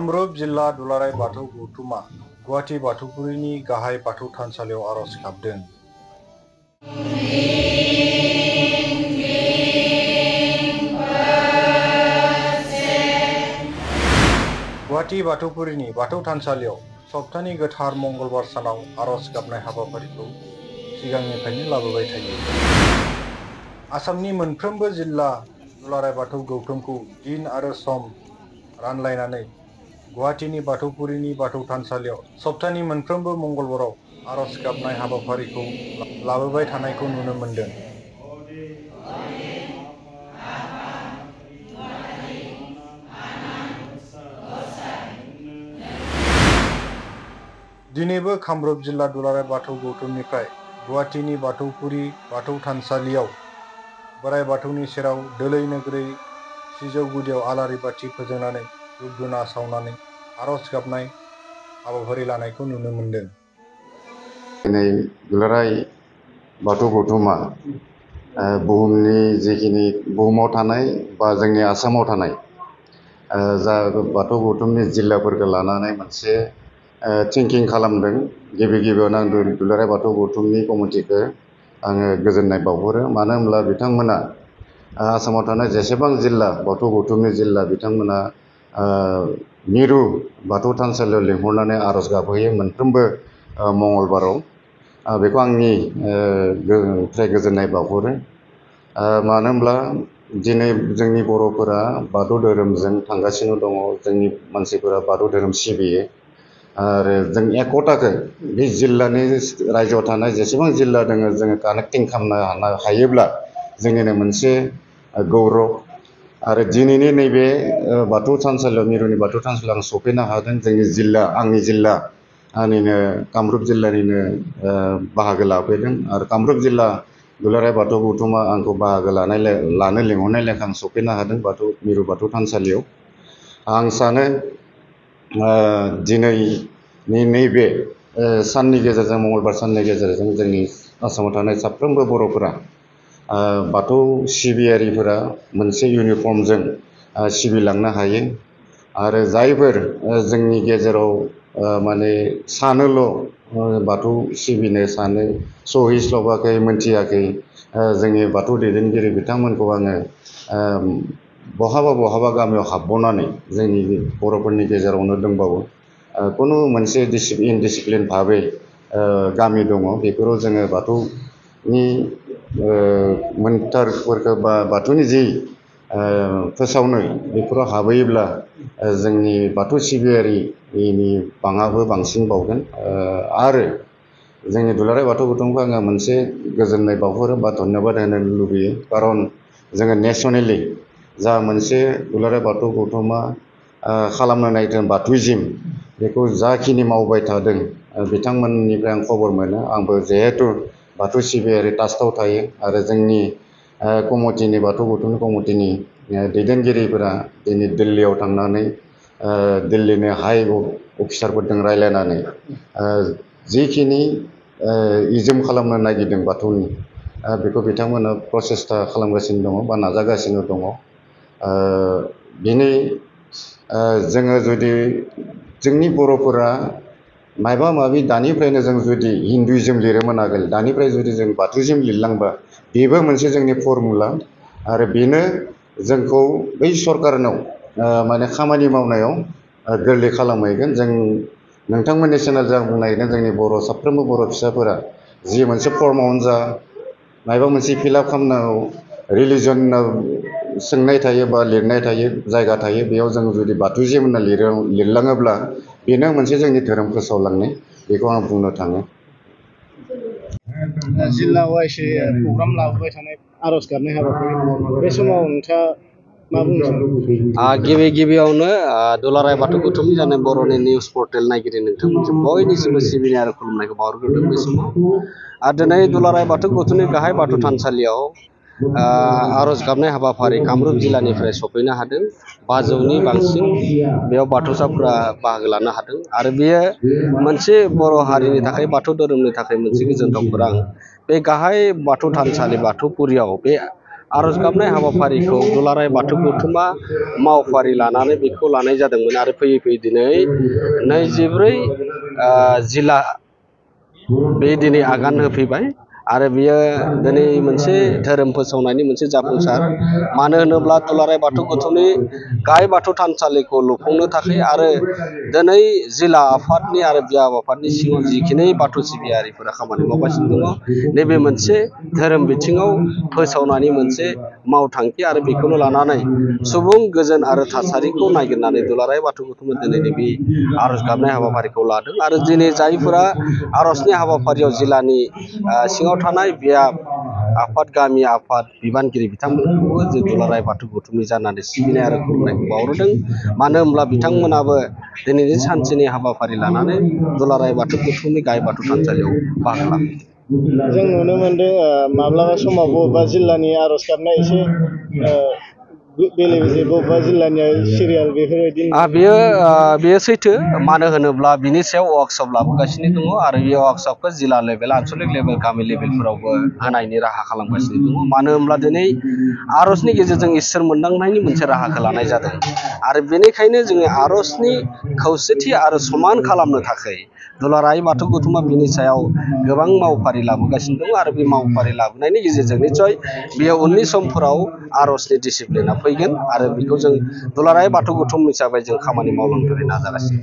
कामरुप जिल्ला दुलाराय बाथौ गौथुमा गुवाहाटी बाथौपुरिनि गाहाय बाथौ थानसालियाव आरज गाबदों। गुवाहाटी बाथौपुरिनि बाथौ थानसालियाव सप्तानि गोथार मंगलबार सानाव आरज गाबनाय हाबाफारिखौ सिगांनिफ्रायनो लाबोबाय थायो। आसामनि मोनफ्रोमबो जिल्ला दुलाराय बाथौ गौथुमखौ दिन आरो सम रानलायनानै गुवाहाटीनि बाथौपुरिनि बाथौ थानसालियाव सप्तानि मोनफ्रोमबो मंगलबाराव आरज गाबनाय हाबाफारिखौ लाबोबाय थानायखौ नुनो मोनदों। दिनैबो कामरुप जिल्ला दुलाराय बाथौ गौथुमनिफ्राय गुवाहाटीनि बाथौपुरि बाथौ थानसालियाव बोराइ बाथौनि सेराव दोलै नोगोरै सिजौ गुदियाव आलारि बाथि फोजोंनानै धुप धुना सावनानै आरज गाबनाय हाबाफारि लानायखौ नुनो मोनदों। दिनै दुलाराय बाथौ गौथुमा बुहुमनि जिखिनि बुहुमाव थानाय बा जोंनि आसामाव थानाय जा बाथौ गौथुमनि जिल्लाफोरखौ लानानै मोनसे थिंकिं खालामदों। गिबियावनो आं दुलाराय बाथौ गौथुमनि कमिटिखौ आङो गोजोननाय बावहरो। मानो होनब्ला बिथांमोना आसामाव थानाय जेसेबां जिल्ला बाथौ गौथुमनि जिल्ला बिथांमोना मिरु बाथौ थानसालियाव लिंहरनानै आरज गाबहैयो मोनफ्रोमबो मंगलबाराव। बेखौ आंनि फ्राय गोजोननाय बावहरो। मानो होनब्ला दिनै जोंनि बर'फोरा बाथौ धोरोमजों थांगासिनो दङ। जोंनि मानसिफोरा बाथौ धोरोम सिबियो आरो जों एकताखौ बे जिल्लानि रायजोआव थानाय जेसेबां जिल्ला दङ जोङो कानेक्टिं खालामनो हायोब्ला जोंनिनो मोनसे गौरब। आरो दिनैनि नैबे बाथौ थानसालियाव मिरुनि बाथौ थानसालियाव आं सफैनो हादों। जोंनि जिल्ला आंनि जिल्ला आंनिनो कामरुप जिल्लानिनो बाहागो लाफैदों आरो कामरुप जिल्ला दुलाराय बाथौ गौथुमा आंखौ बाहागो लानो लिंहरनाय लेखा आं सफैनो हादों मिरु बाथौ थानसालियाव। आं सानो दिनैनि नैबे साननि गेजेरजों मंगलबार साननि गेजेरजों जोंनि आसामाव थानाय साफ्रोमबो बर'फोरा बाथौ सिबियारिफोरा मोनसे इउनिफर्मजों सिबिलांनो हायो। आरो जायफोर जोंनि गेजेराव माने सानोल' बाथौ सिबिनो सानो सौहैस्लाबाखै मोनथियाखै जोंनि बाथौ दैदेनगिरि बिथांमोनखौ आङो बहाबा गामियाव हाबबावनानै जोंनि बर'फोरनि गेजेरावनो दंबावो खुनु मोनसे इनडिसिप्लिन भाबै गामि दङ। बेफोराव जोङो बाथौनि मोन्थारफोरखौ बा बाथौनि जि फोसावनाय बेफोराव हाबहैयोब्ला जोंनि बाथौ सिबियारिनि बाङाबो बांसिन बावगोन। आरो जोंनि दुलाराय बाथौ गौथुमखौ आङो मोनसे गोजोननाय बावहरो बा धन्यबाद होनो लुबैयो। खारन जोङो नेसनेलि जा मोनसे दुलाराय बाथौ गौथुमा खालामनो नागिरदों बाथौइज्म बेखौ जाखिनि मावबाय थादों बिथांमोननिफ्राय आं खबर मोनो। आंबो जिहेथु बाथौ सिबियारि ट्रास्टआव थायो आरो जोंनि कमिटिनि बाथौ गौथुमनि कमिटिनि दैदेनगिरिफोरा दिनै दिल्लीयाव थांनानै दिल्लीनि हाइ अफिसारफोरजों रायज्लायनानै जिखिनि इज्म खालामनो नागिरदों बाथौनि बेखौ बिथांमोना प्रसेस्टा खालामगासिनो दङ बा नाजागासिनो दङ। दिनै जोङो जुदि जोंनि बर'फोरा माबा माबि दानिफ्रायनो जों जुदि हिन्दुइज्म लिरोमोन आगोल दानिफ्राय जुदि जों बाथौइज्म लिरलांबा बेबो मोनसे जोंनि फर्मुला आरो बेनो जोंखौ बै सरकारनाव माने खामानि मावनायाव गोरलै खालामहैगोन। जों नोंथांमोननि चेनेलजों आं बुंनो नागिरदों जोंनि साफ्रोमबो बर' फिसाफोरा जि मोनसे फर्मावनो जा माबा मोनसे फिलआप खालामनांगौ रिलिजनाव सोंनाय थायो बा लिरनाय थायो जायगा थायो बेयाव जों जुदि बाथौइज्म होनना लिरलाङोब्ला बेनो मोनसे जोंनि धोरोम फोसावलांनाय बेखौ आं बुंनो थाङो। जिल्ला वाइसै प्रग्राम लाबोबाय थानाय आरज गाबनाय हाबाफारि बे समाव नोंथाङा मा बुंनो सानो? गिबियावनो दुलाराय बाथौ गौथुमनि जानाय बर'नि निउस पर्टेल नायगिरि नोंथांमोनजों बयनिसिमबो सिबिनाय आरो खुलुमनायखौ बावहरग्रोदों बे समाव। दिनै दुलाराय बाथौ गौथुमनि गाहाय बाथौ थानसालियाव आरज गाबनाय हाबाफारि कामरुप जिल्लानिफ्राय सफैनो हादों। 500नि बांसिन बेयाव बाथौसाफोरा बाहागो लानो हादों आरो बेयो मोनसे बर' हारिनि थाखाय बाथौ धोरोमनि थाखाय मोनसे गोजोनथाव खौरां। बे गाहाय बाथौ थानसालि बाथौपुरियाव बे आरज गाबनाय हाबाफारिखौ दुलाराय बाथौ गौथुमा मावफारि लानानै बेखौ लानाय जादोंमोन आरो फैयै फैयै दिनै 24 जिल्ला बे दिनै आगान होफैबाय आरो बियो दिनै मोनसे धोरोम फोसावनायनि मोनसे जाफुंसार मानो होनोब्ला दुलाराय बाथौ गौथुमनि गाहाय बाथौ थानसालिखौ लुफुंनो थाखाय आरो दिनै जिल्ला आफादनि आरो बियाब आफादनि सिङाव जिखिनि बाथौ सिबियारिफोरा खामानि मावगासिनो दङ नैबे मोनसे धोरोम बिथिङाव फोसावनायनि मोनसे मावथांखि आरो बेखौनो लानानै सुबुं गोजोन आरो थासारिखौ नागिरनानै दुलाराय बाथौ गौथुमा दिनैनि बे आरज गाबनाय हाबाफारिखौ लादों आरो दिनै जायफोरा आरजनि हाबाफारियाव जिल्लानि सिङाव थानाय बियाब आफाद गामि आफाद बिबानगिरि बिथांमोनखौबो जों दुलाराय बाथौ गौथुमनि जानानै सिबिनाय आरो खुलुमनायखौ बावहरदों मानो होनब्ला बिथांमोनाबो दिनैनि सानसेनि हाबाफारि लानानै दुलाराय बाथौ गौथुमनि गाहाय बाथौ थानसालियाव बाहागो लाफैदों। जों नुनो मोनदों माब्लाबा समाव बबेबा जिल्लानि आरज गाबनाय एसे बेले बेजे बबेबा जिल्लानिया सिरियाल बेफोरबायदि बेयो सैथो मानो होनोब्ला बिनि सायाव वार्कशप लाबोगासिनो दङ आरो बे वार्कशपखौ जिल्ला लेभेल आनसलिक लेभेल गामि लेभेलफोरावबो होनायनि राहा खालामगासिनो दङ मानो होनब्ला दिनै आरजनि गेजेरजों इसोर मोनदांनायनि मोनसे राहाखौ लानाय जादों आरो बेनिखायनो जोङो आरजनि खौसेथि आरो समान खालामनो थाखाय दुलाराय बाथौ गौथुमा बिनि सायाव गोबां मावफारि लाबोगासिनो दङ आरो बे मावफारि लाबोनायनि गेजेरजों निस्सय बेयो उननि समफोराव आरजनि डिसिप्लिना फैगोन आरो बेखौ जों दुलाराय बाथौ गौथुम हिसाबै जों खामानि मावलांनो नाजागासिनो।